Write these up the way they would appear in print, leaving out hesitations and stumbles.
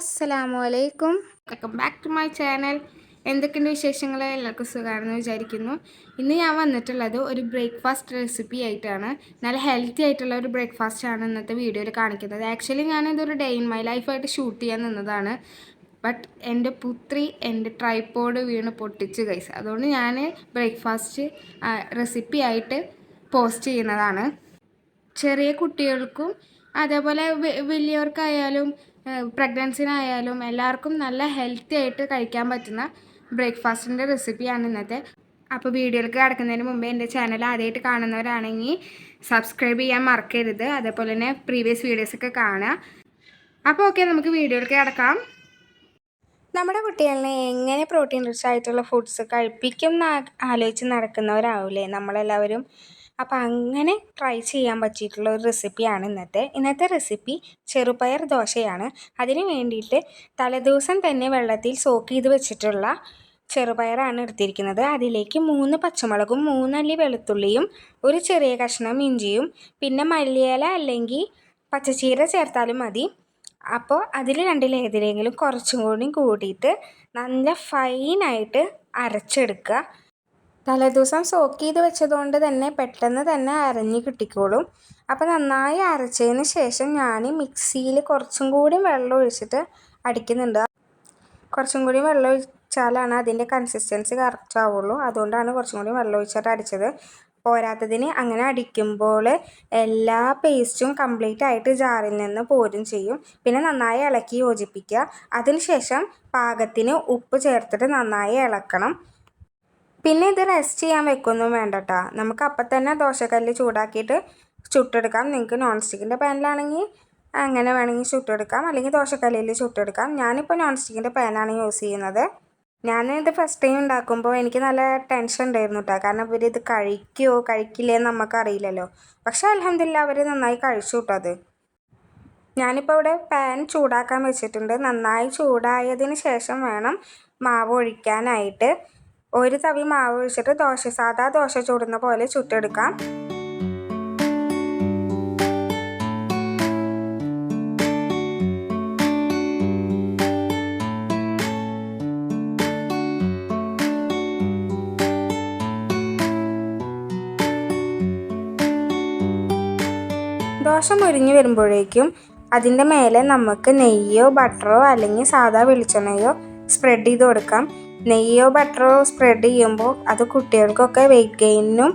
അസ്സലാമലൈക്കും, welcome back to my channel. എന്തൊക്കെയുണ്ട് വിശേഷങ്ങൾ? എല്ലാവർക്കും സുഖമാണെന്ന് വിചാരിക്കുന്നു. ഇന്ന് ഞാൻ വന്നിട്ടുള്ളത് ഒരു ബ്രേക്ക്ഫാസ്റ്റ് റെസിപ്പി ആയിട്ടാണ്. നല്ല ഹെൽത്തി ആയിട്ടുള്ള ഒരു ബ്രേക്ക്ഫാസ്റ്റ് ആണ് ഇന്നത്തെ വീഡിയോയിൽ കാണിക്കുന്നത്. ആക്ച്വലി ഞാനിതൊരു ഡേ ഇൻ മൈ ലൈഫായിട്ട് ഷൂട്ട് ചെയ്യാൻ നിന്നതാണ്. ബട്ട് എൻ്റെ പുത്രി എൻ്റെ ട്രൈപോഡ് വീണ് പൊട്ടിച്ച് ഗൈസ്. അതുകൊണ്ട് ഞാൻ ബ്രേക്ക്ഫാസ്റ്റ് റെസിപ്പി ആയിട്ട് പോസ്റ്റ് ചെയ്യുന്നതാണ്. ചെറിയ കുട്ടികൾക്കും അതേപോലെ വലിയവർക്കായാലും പ്രഗ്നൻസിനായാലും എല്ലാവർക്കും നല്ല ഹെൽത്തി ആയിട്ട് കഴിക്കാൻ പറ്റുന്ന ബ്രേക്ക്ഫാസ്റ്റിൻ്റെ റെസിപ്പിയാണ് ഇന്നത്തെ. അപ്പോൾ വീഡിയോയിലേക്ക് കിടക്കുന്നതിന് മുമ്പേ എൻ്റെ ചാനൽ ആദ്യമായിട്ട് കാണുന്നവരാണെങ്കിൽ സബ്സ്ക്രൈബ് ചെയ്യാൻ മറക്കരുത്. അതേപോലെ തന്നെ പ്രീവിയസ് വീഡിയോസൊക്കെ കാണുക. അപ്പോൾ ഓക്കെ, നമുക്ക് വീഡിയോയിലേക്ക് കിടക്കാം. നമ്മുടെ കുട്ടികളെ എങ്ങനെ പ്രോട്ടീൻ റിച്ച് ആയിട്ടുള്ള ഫുഡ്സ് കഴിപ്പിക്കും എന്ന് ആലോചിച്ച് നടക്കുന്നവരാവില്ലേ നമ്മളെല്ലാവരും. അപ്പോൾ അങ്ങനെ ട്രൈ ചെയ്യാൻ പറ്റിയിട്ടുള്ള ഒരു റെസിപ്പിയാണ് ഇന്നത്തെ റെസിപ്പി ചെറുപയർ ദോശയാണ്. അതിന് വേണ്ടിയിട്ട് തലേദിവസം തന്നെ വെള്ളത്തിൽ സോക്ക് ചെയ്ത് വെച്ചിട്ടുള്ള ചെറുപയറാണ് എടുത്തിരിക്കുന്നത്. അതിലേക്ക് 3 പച്ചമുളകും 3 അല്ലി വെളുത്തുള്ളിയും ഒരു ചെറിയ കഷ്ണം ഇഞ്ചിയും പിന്നെ മല്ലിയില അല്ലെങ്കിൽ പച്ചച്ചീര ചേർത്താലും മതി. അപ്പോൾ അതിൽ രണ്ടിലേതിലെങ്കിലും കുറച്ചും കൂടി കൂടിയിട്ട് നല്ല ഫൈനായിട്ട് അരച്ചെടുക്കുക. തലേദിവസം സോക്ക് ചെയ്ത് വെച്ചതുകൊണ്ട് തന്നെ പെട്ടെന്ന് തന്നെ അരഞ്ഞ് കിട്ടിക്കോളും. അപ്പോൾ നന്നായി അരച്ചതിന് ശേഷം ഞാൻ മിക്സിയിൽ കുറച്ചും കൂടി വെള്ളം ഒഴിച്ചിട്ട് അടിക്കുന്നുണ്ട്. കുറച്ചും കൂടി വെള്ളം ഒഴിച്ചാലാണ് അതിൻ്റെ കൺസിസ്റ്റൻസി കറക്റ്റ് ആവുള്ളൂ. അതുകൊണ്ടാണ് കുറച്ചും കൂടി വെള്ളം ഒഴിച്ചിട്ട് അടിച്ചത്. പോരാത്തതിന് അങ്ങനെ അടിക്കുമ്പോൾ എല്ലാ പേസ്റ്റും കംപ്ലീറ്റ് ആയിട്ട് ജാറിൽ നിന്ന് പോരും ചെയ്യും. പിന്നെ നന്നായി ഇളക്കി യോജിപ്പിക്കുക. അതിനുശേഷം പാകത്തിന് ഉപ്പ് ചേർത്തിട്ട് നന്നായി ഇളക്കണം. പിന്നെ ഇത് റെസ്റ്റ് ചെയ്യാൻ വെക്കൊന്നും വേണ്ട കേട്ടോ. നമുക്ക് അപ്പം തന്നെ ദോശക്കല്ല് ചൂടാക്കിയിട്ട് ചുട്ടെടുക്കാം. നിങ്ങൾക്ക് നോൺ സ്റ്റിക്കിൻ്റെ പാനിലാണെങ്കിൽ അങ്ങനെ വേണമെങ്കിൽ ചുട്ടെടുക്കാം, അല്ലെങ്കിൽ ദോശക്കല്ലിൽ ചുട്ടെടുക്കാം. ഞാനിപ്പോൾ നോൺ സ്റ്റിക്കിൻ്റെ പാനാണ് യൂസ് ചെയ്യുന്നത്. ഞാനിത് ഫസ്റ്റ് ടൈം ഉണ്ടാക്കുമ്പോൾ എനിക്ക് നല്ല ടെൻഷൻ ഉണ്ടായിരുന്നു കേട്ടോ. കാരണം ഇവരിത് കഴിക്കുമോ കഴിക്കില്ലേ എന്ന് നമുക്കറിയില്ലല്ലോ. പക്ഷേ അൽഹംദുലില്ലാ അവർ നന്നായി കഴിച്ചു കേട്ടോ. അത് ഞാനിപ്പോൾ ഇവിടെ പാൻ ചൂടാക്കാൻ വെച്ചിട്ടുണ്ട്. നന്നായി ചൂടായതിന് ശേഷം വേണം മാവ് ഒഴിക്കാനായിട്ട്. ഒരു തവി മാവ് ഒഴിച്ചിട്ട് സാധാ ദോശ ചൂടുന്ന പോലെ ചുട്ടെടുക്കാം. ദോശ മുരിഞ്ഞ് വരുമ്പോഴേക്കും അതിൻ്റെ മേലെ നമുക്ക് നെയ്യോ ബട്ടറോ അല്ലെങ്കിൽ സാധാ വെളിച്ചെണ്ണയോ സ്പ്രെഡ് ചെയ്ത് കൊടുക്കാം. നെയ്യോ ബട്ടറോ സ്പ്രെഡ് ചെയ്യുമ്പോൾ അത് കുട്ടികൾക്കൊക്കെ വെയിറ്റ് ഗെയിനും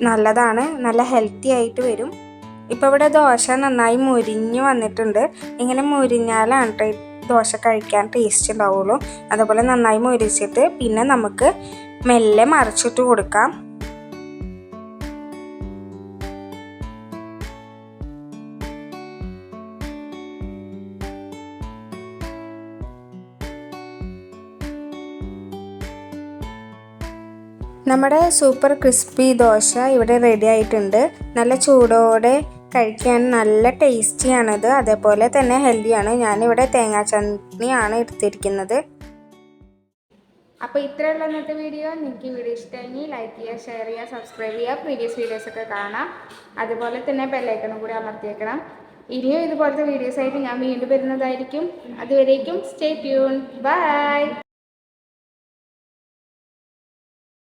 നല്ലതാണ്, നല്ല ഹെൽത്തി ആയിട്ട് വരും. ഇപ്പോൾ ഇവിടെ ദോശ നന്നായി മുരിഞ്ഞ് വന്നിട്ടുണ്ട്. ഇങ്ങനെ മുരിഞ്ഞാലാണ് ദോശ കഴിക്കാൻ ടേസ്റ്റ് ഉണ്ടാവുള്ളൂ. അതുപോലെ നന്നായി മുരിച്ചിട്ട് പിന്നെ നമുക്ക് മെല്ലെ മറിച്ചിട്ട് കൊടുക്കാം. നമ്മുടെ സൂപ്പർ ക്രിസ്പി ദോശ ഇവിടെ റെഡി ആയിട്ടുണ്ട്. നല്ല ചൂടോടെ കഴിക്കാൻ നല്ല ടേസ്റ്റിയാണത്. അതേപോലെ തന്നെ ഹെൽത്തിയാണ്. ഞാനിവിടെ തേങ്ങാ ചട്നിയാണ് എടുത്തിരിക്കുന്നത്. അപ്പോൾ ഇത്രയുള്ള ഇന്നത്തെ വീഡിയോ. നിങ്ങൾക്ക് വീഡിയോ ഇഷ്ടമെങ്കിൽ ലൈക്ക് ചെയ്യുക, ഷെയർ ചെയ്യുക, സബ്സ്ക്രൈബ് ചെയ്യുക, പ്രീവിയസ് വീഡിയോസൊക്കെ കാണാം. അതുപോലെ തന്നെ ബെല്ലൈക്കണും കൂടി അമർത്തിയേക്കണം. ഇനിയും ഇതുപോലത്തെ വീഡിയോസായിട്ട് ഞാൻ വീണ്ടും വരുന്നതായിരിക്കും. അതുവരേക്കും സ്റ്റേ ട്യൂൺ. ബൈ.